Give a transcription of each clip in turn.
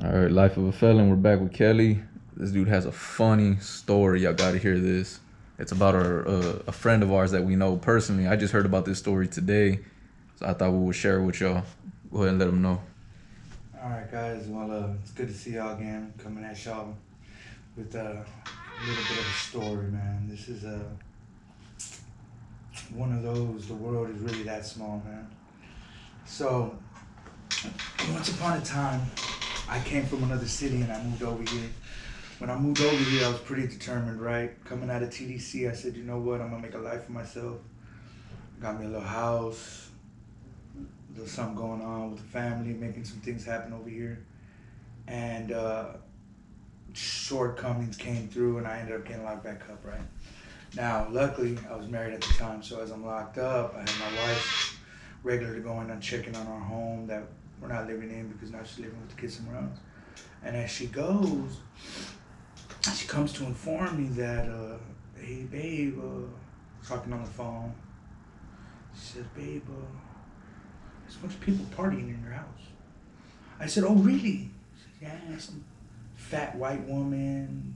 All right, Life of a Felon. We're back with Kelly. This dude has a funny story. Y'all got to hear this. It's about a friend of ours that we know personally. I just heard about this story today, so I thought we would share it with y'all. Go ahead and let them know. All right, guys. Well, it's good to see y'all again. Coming at y'all with a little bit of a story, man. This is one of those. The world is really that small, man. So, once upon a time, I came from another city and I moved over here. When I moved over here, I was pretty determined, right? Coming out of TDC, I said, you know what? I'm gonna make a life for myself. Got me a little house. There's something going on with the family, making some things happen over here. And shortcomings came through and I ended up getting locked back up, right? Now, luckily, I was married at the time, so as I'm locked up, I had my wife regularly going and checking on our home that we're not living in because now she's living with the kids somewhere else. And as she goes, she comes to inform me that, hey, babe, talking on the phone. She says, babe, there's a bunch of people partying in your house. I said, oh, really? She said, yeah, some fat white woman,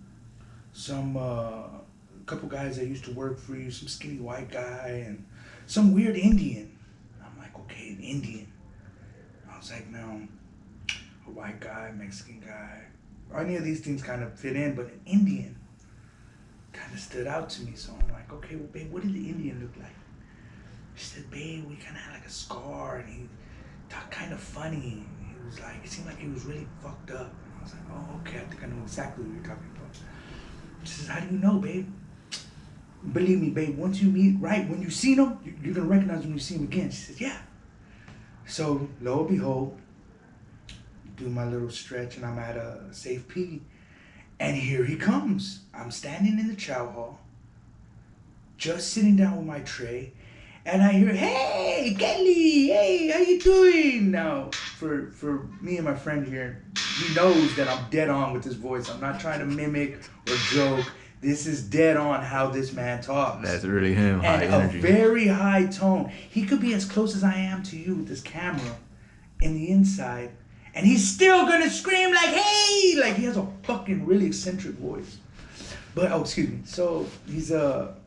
some couple guys that used to work for you, some skinny white guy, and some weird Indian. I'm like, okay, an Indian. I was like, no, a white guy, Mexican guy, or any of these things kind of fit in, but an Indian kind of stood out to me. So I'm like, okay, well, babe, what did the Indian look like? She said, babe, we kind of had like a scar, and he talked kind of funny. He was like, it seemed like he was really fucked up. And I was like, oh, okay, I think I know exactly what you're talking about. She says, how do you know, babe? Believe me, babe, once you meet, right, when you see him, you're going to recognize when you see him again. She says, yeah. So, lo and behold, do my little stretch, and I'm at a safe pee. And here he comes. I'm standing in the chow hall, just sitting down with my tray, and I hear, hey, Kelly, hey, how you doing? Now, for me and my friend here, he knows that I'm dead on with this voice. I'm not trying to mimic or joke. This is dead on how this man talks. That's really him. High And energy. a very high tone. He could be as close as I am to you with this camera in the inside, and he's still gonna scream like, hey! Like he has a fucking really eccentric voice. But, oh, excuse me. So he's a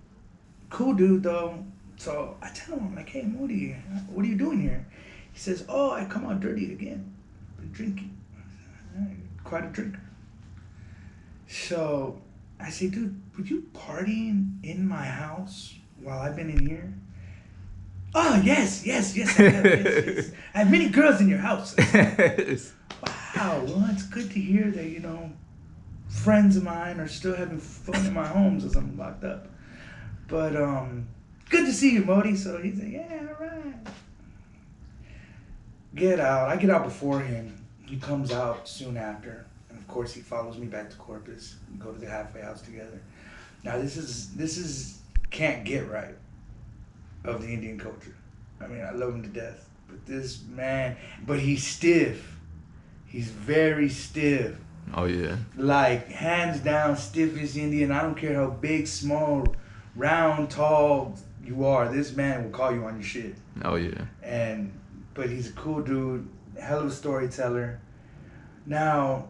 cool dude though. So I tell him, I'm like, hey, Moody, what are you doing here? He says, oh, I come out dirty again. Been drinking. Quite a drinker. So I say, dude, would you partying in my house while I've been in here? Oh, yes, I have, yes. I have many girls in your house. Wow, well, it's good to hear that, you know, friends of mine are still having fun in my homes as I'm locked up. But, good to see you, Modi. So he's like, yeah, all right. Get out. I get out before him. He comes out soon after. And of course he follows me back to Corpus. We go to the halfway house together. Now this is can't get right of the Indian culture. I mean, I love him to death. But this man, but he's stiff. He's very stiff. Oh, yeah. Like, hands down, stiffest Indian. I don't care how big, small, round, tall you are. This man will call you on your shit. Oh, yeah. But he's a cool dude, hell of a storyteller. Now,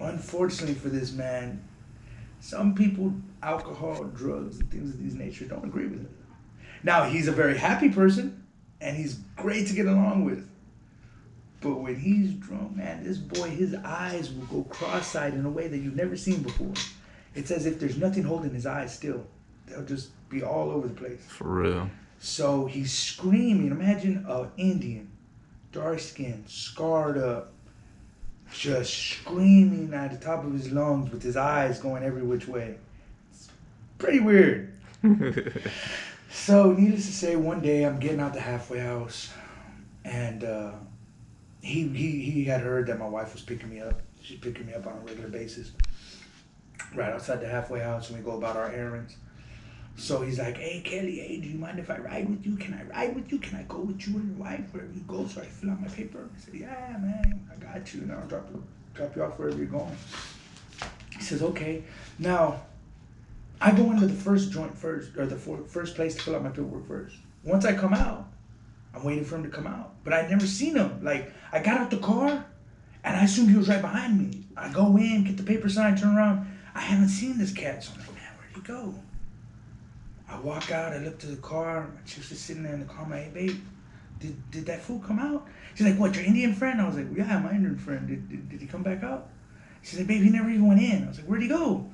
unfortunately for this man, some people, alcohol, drugs, and things of this nature don't agree with him. Now, he's a very happy person, and he's great to get along with. But when he's drunk, man, this boy, his eyes will go cross-eyed in a way that you've never seen before. It's as if there's nothing holding his eyes still. They'll just be all over the place. For real. So he's screaming. Imagine an Indian, dark skin, scarred up, just screaming at the top of his lungs with his eyes going every which way. It's pretty weird. So, needless to say, one day I'm getting out the halfway house, and he had heard that my wife was picking me up. She's picking me up on a regular basis. Right outside the halfway house, and we go about our errands. So he's like, hey, Kelly, hey, do you mind if I ride with you? Can I ride with you? Can I go with you and your wife wherever you go so I fill out my paper? I said, yeah, man, I got you. And I'll drop you off wherever you're going. He says, okay. Now, I go into the first joint first, or the first place to fill out my paperwork first. Once I come out, I'm waiting for him to come out. But I'd never seen him. Like, I got out the car, And I assumed he was right behind me. I go in, get the paper sign, turn around. I haven't seen this cat. So I'm like, man, where'd he go? I walk out, I look to the car. My chick's just sitting there in the car. I'm like, hey, babe, did that fool come out? She's like, what, your Indian friend? I was like, yeah, my Indian friend. Did he come back out? She's like, babe, he never even went in. I was like, where'd he go?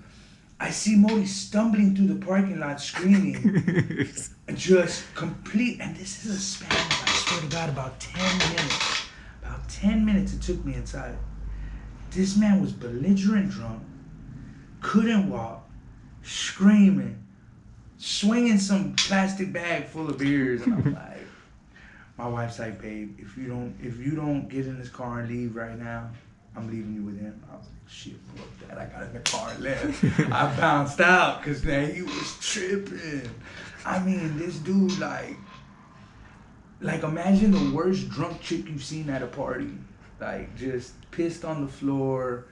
I see Modi stumbling through the parking lot screaming. Just complete. And this is a span of, I swear to God, about 10 minutes. About 10 minutes it took me inside. This man was belligerent drunk, couldn't walk, screaming, swinging some plastic bag full of beers. And I'm like, my wife's like, babe, if you don't get in this car and leave right now, I'm leaving you with him. I was like, shit, fuck that. I got in the car and left. I bounced out because, man, he was tripping. I mean, this dude, like imagine the worst drunk chick you've seen at a party. Like, just pissed on the floor,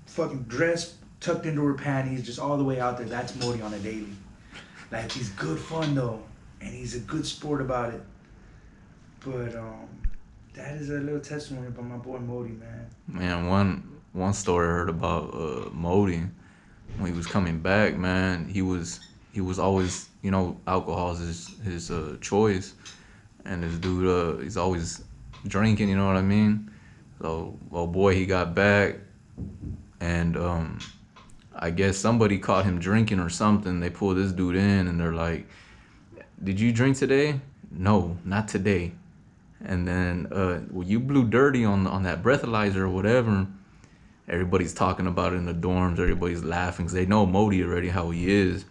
fucking dress tucked into her panties, just all the way out there. That's Modi on a daily. Like, he's good fun, though, and he's a good sport about it. But, that is a little testimony about my boy Modi, man. Man, one story I heard about Modi, when he was coming back, man, he was always, you know, alcohol is his choice, and this dude he's always drinking, you know what I mean? So, oh boy, he got back, and I guess somebody caught him drinking or something. They pulled this dude in, and they're like, "Did you drink today?" "No, not today." And then, well, you blew dirty on that breathalyzer or whatever. Everybody's talking about it in the dorms. Everybody's laughing because they know Modi already how he is.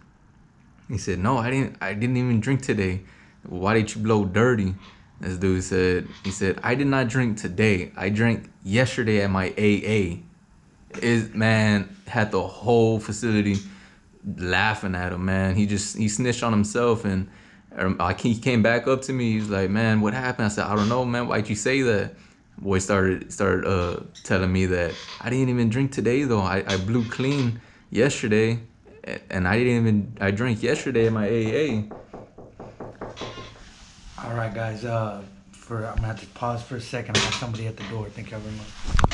He said, "No, I didn't even drink today." "Well, why did you blow dirty?" This dude said, "I did not drink today. I drank yesterday at my AA." Man had the whole facility laughing at him, man. He snitched on himself, and he came back up to me. He's like, "Man, what happened?" I said, "I don't know, man. Why'd you say that?" Boy started telling me that I didn't even drink today though. I blew clean yesterday, and I drank yesterday at my AA. All right, guys. I'm gonna have to pause for a second. I got somebody at the door. Thank you very much.